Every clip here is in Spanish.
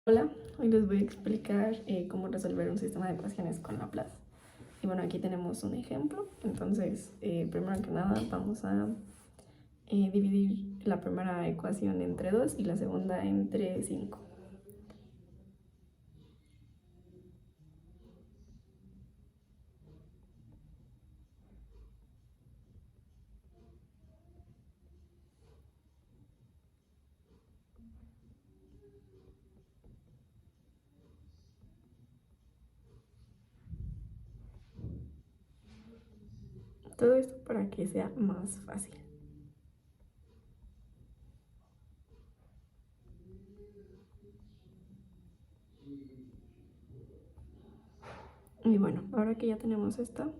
Hola, hoy les voy a explicar cómo resolver un sistema de ecuaciones con Laplace. Y bueno, aquí tenemos un ejemplo. Entonces, primero que nada vamos a dividir la primera ecuación entre 2 y la segunda entre 5. Todo esto para que sea más fácil. Y bueno, ahora que ya tenemos esta,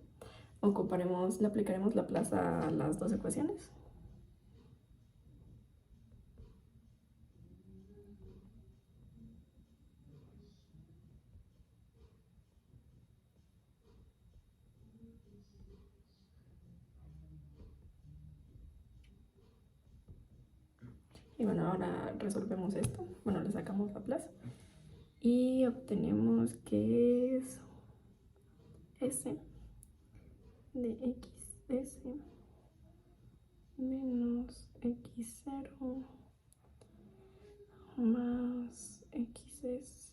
le aplicaremos Laplace a las dos ecuaciones. Y bueno, ahora resolvemos esto. Bueno, le sacamos Laplace y obtenemos que es S de XS menos x0 más xs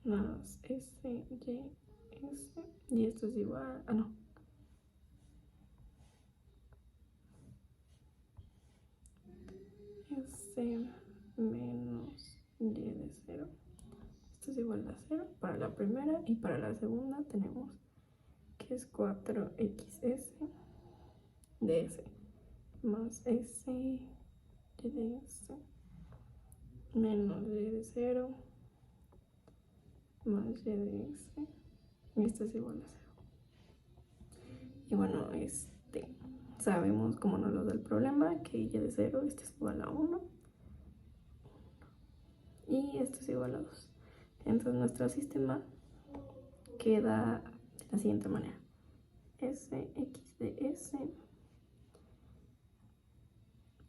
más sy y esto es igual no, s menos y de 0. Esto es igual a 0 para la primera, y para la segunda tenemos que es 4xs de s más s y de s menos y de 0 más y de s, y esto es igual a 0. Y bueno, sabemos, como nos lo da el problema, que y de 0 esto es igual a 1 y esto es igual a 2. Entonces nuestro sistema queda de la siguiente manera: Sx de s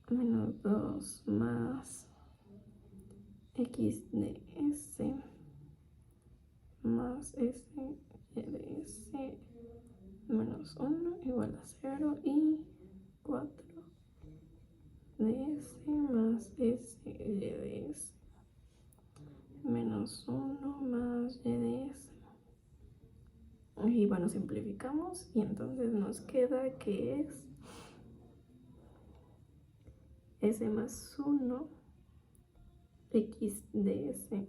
menos 2 más x de s más s y de s menos 1 igual a 0, y 4 de s más s y de s menos 1 más y de s. Y bueno, simplificamos y entonces nos queda que es s más 1 x de s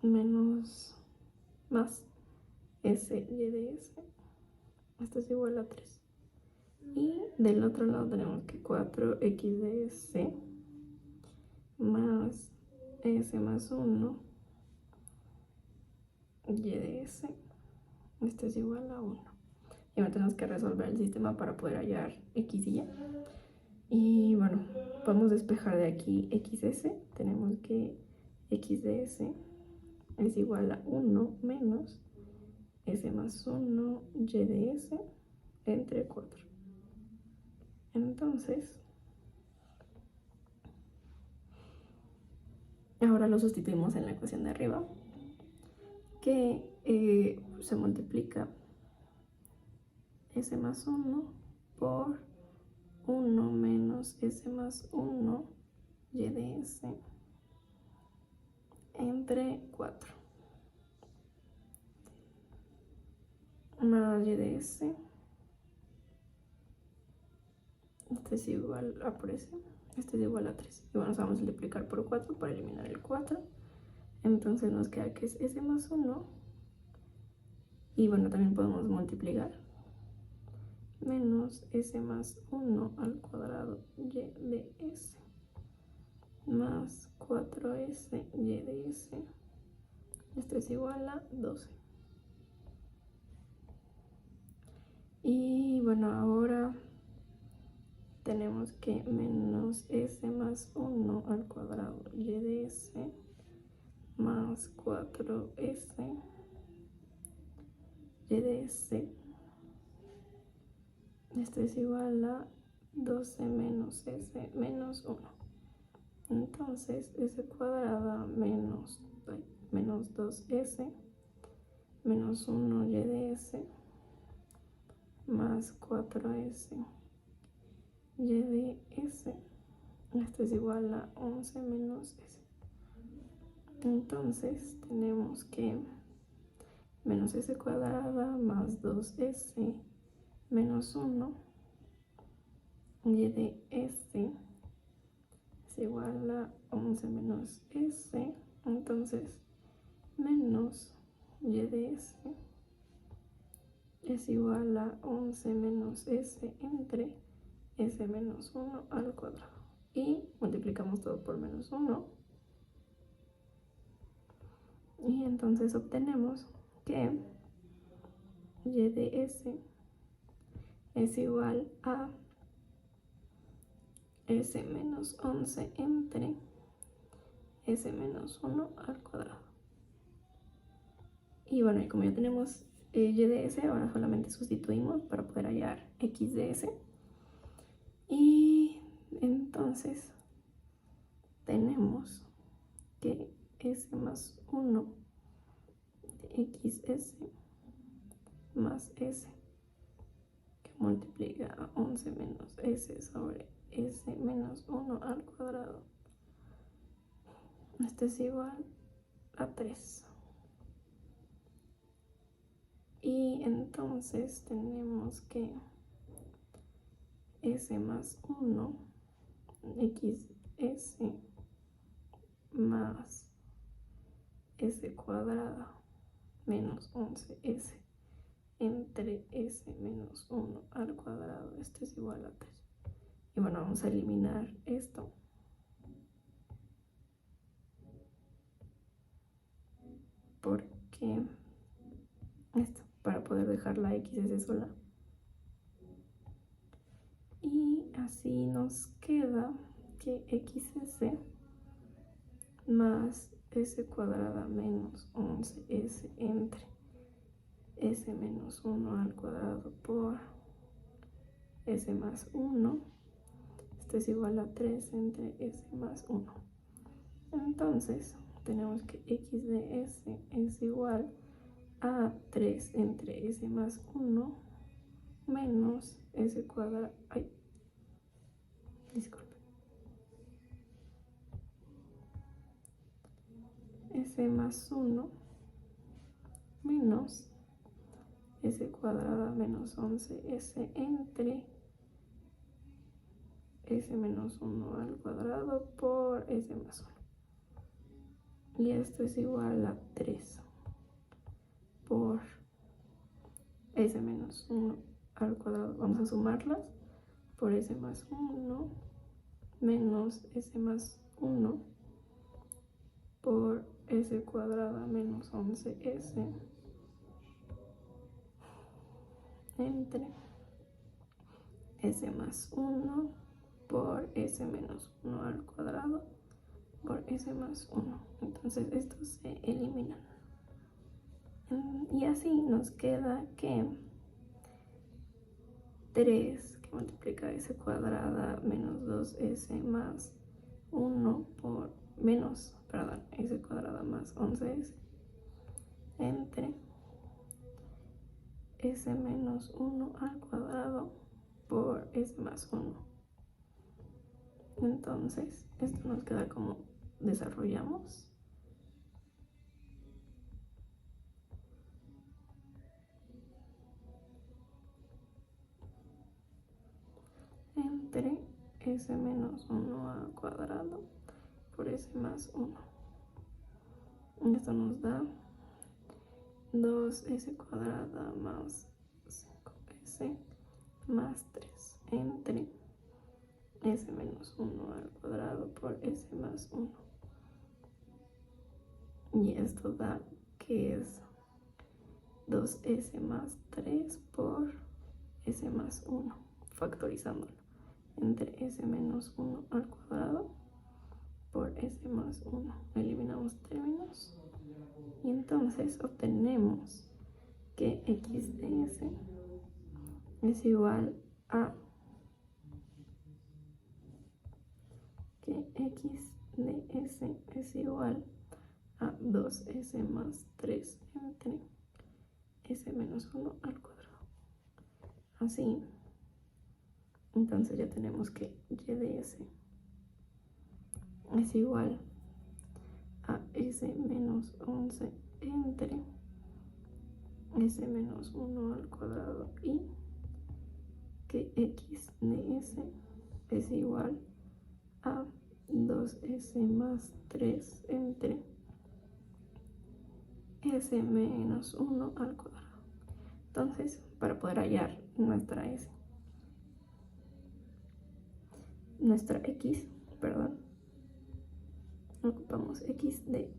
menos más s y de s. Esto es igual a 3. Y del otro lado tenemos que 4x de s más s más 1 y de s. Esto es igual a 1. Y ahora tenemos que resolver el sistema para poder hallar x y y. Y bueno, podemos despejar de aquí xs. Tenemos que x de s es igual a 1 menos s más 1 y de s entre 4. Entonces, ahora lo sustituimos en la ecuación de arriba, que se multiplica s más 1 por 1 menos s más 1 y de s entre 4 más y de s. Este es igual a por s, este es igual a 3. Y bueno, vamos a multiplicar por 4 para eliminar el 4. Entonces nos queda que es s más 1. Y bueno, también podemos multiplicar menos s más 1 al cuadrado y de s más 4s y de s. Esto es igual a 12. Y bueno, ahora tenemos que menos s más 1 al cuadrado y de s más 4s y de s Esto es igual a 12 menos s menos 1. Entonces s cuadrada menos 2s menos 1 y de s más 4s y de s. Esto es igual a 11 menos s. Entonces tenemos que menos s cuadrada más 2s menos 1 y de s es igual a 11 menos s. Entonces menos y de s es igual a 11 menos s entre s menos 1 al cuadrado. Y multiplicamos todo por menos 1. Y entonces obtenemos que y de s es igual a s menos 11 entre s menos 1 al cuadrado. Y bueno, y como ya tenemos y de s, ahora solamente sustituimos para poder hallar x de s. Y entonces tenemos que s más 1 de xs más s, que multiplica a 11 menos s sobre s menos 1 al cuadrado. Esto es igual a 3. Y entonces tenemos que s más 1 xs más s cuadrada menos 11s entre s menos 1 al cuadrado. Esto es igual a 3. Y bueno, vamos a eliminar esto. Porque esto, para poder dejar la xs sola. Y así nos queda que xs más s cuadrada menos 11s entre s menos 1 al cuadrado por s más 1. Esto es igual a 3 entre s más 1. Entonces tenemos que x de s es igual a 3 entre s más 1 menos s cuadrado. Ay, disculpe. S más 1 menos s cuadrada menos 11s entre s menos 1 al cuadrado por s más 1. Y esto es igual a 3 por s menos 1 al cuadrado. Vamos a sumarlas por s más 1 menos s más 1 por s cuadrada menos 11s entre s más 1 por s menos 1 al cuadrado por s más 1. Entonces estos se eliminan. Y así nos queda que 3 que multiplica s cuadrada menos 2s más 1 por menos, perdón, s cuadrada más 11s entre s menos 1 al cuadrado por s más 1. Entonces esto nos queda como desarrollamos. Entre s menos 1 al cuadrado por s más 1. Esto nos da 2s cuadrada más 5s más 3 entre s menos 1 al cuadrado por s más 1. Y esto da que es 2s más 3 por s más 1, factorizándolo, entre s menos 1 al cuadrado por s más 1. Eliminamos términos y entonces obtenemos que x de s es igual a que x de s es igual a 2s más 3 entre s menos 1 al cuadrado. Así, entonces ya tenemos que y de s es igual a s menos 11 entre s menos 1 al cuadrado y que x de s es igual a 2s más 3 entre s menos 1 al cuadrado. Entonces, para poder hallar nuestra x, perdón, ocupamos x de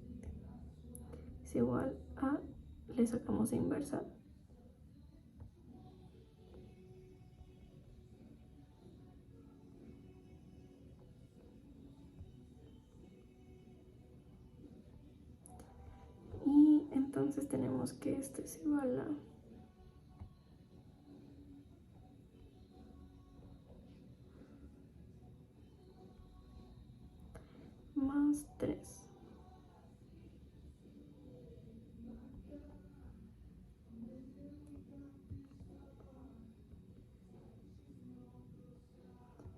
es igual a, le sacamos inversa, y entonces tenemos que esto es igual a más 3.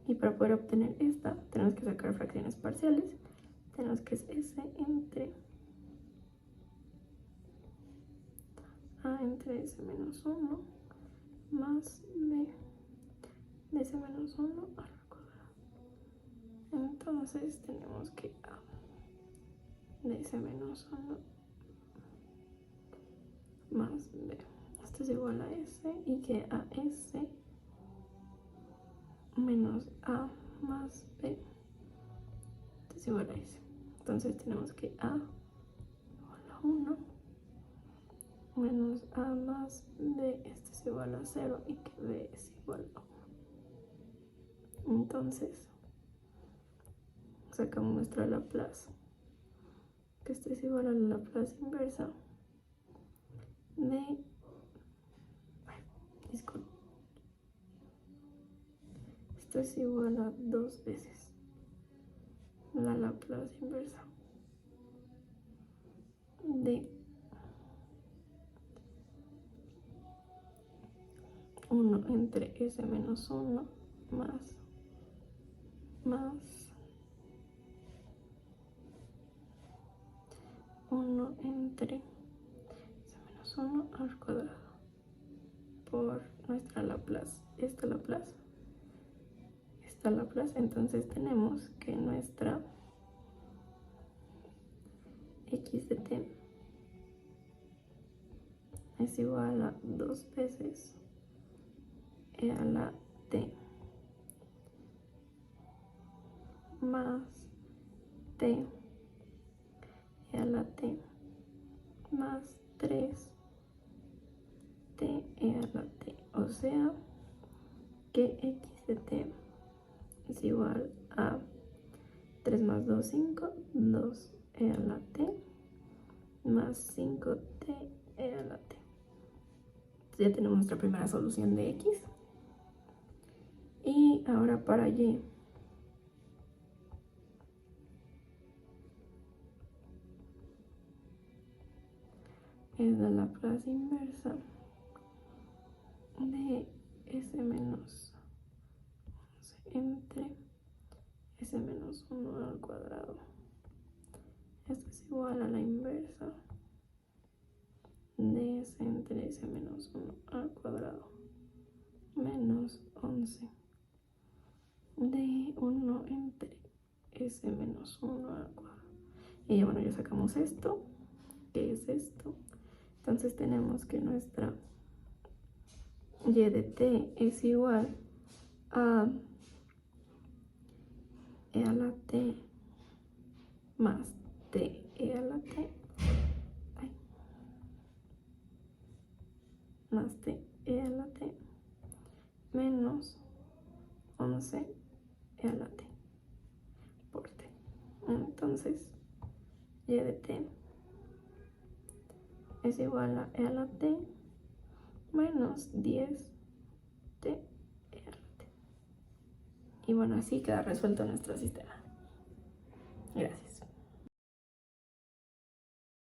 Y para poder obtener esta, tenemos que sacar fracciones parciales. Tenemos que es s entre a entre s menos 1 más b de s menos 1 al cuadrado. Entonces tenemos que a de s menos 1 más b. Esto es igual a s y que a s menos a más b. Esto es igual a s. Entonces tenemos que a igual a 1 menos a más b. Esto es igual a 0 y que b es igual a 1. Entonces sacamos nuestra Laplace, que esto es igual a la Laplace inversa de, disculpe, esto es igual a 2 veces la Laplace inversa de 1 entre s menos 1 más 1 entre s menos 1 al cuadrado por nuestra Laplace, esta Laplace, entonces tenemos que nuestra x de t es igual a 2 veces e a la t más t e a la t más 3 t e a la t, o sea que x de t es igual a 3 más 2, 5, 2 e a la t más 5t e a la t. Entonces ya tenemos nuestra primera solución de x. Y ahora para y. Es la Laplace inversa de s menos 11 entre s menos 1 al cuadrado. Esto es igual a la inversa de s entre s menos 1 al cuadrado menos 11 de 1 entre s menos 1 al cuadrado. Y bueno, ya sacamos esto, que es esto. Entonces tenemos que nuestra y de t es igual a e a la t más t e a la t más t e a la t menos 11 e a la t por t. Entonces y de t es igual a e a la t menos 10 t e a la t. Y bueno, así queda resuelto nuestro sistema. Gracias.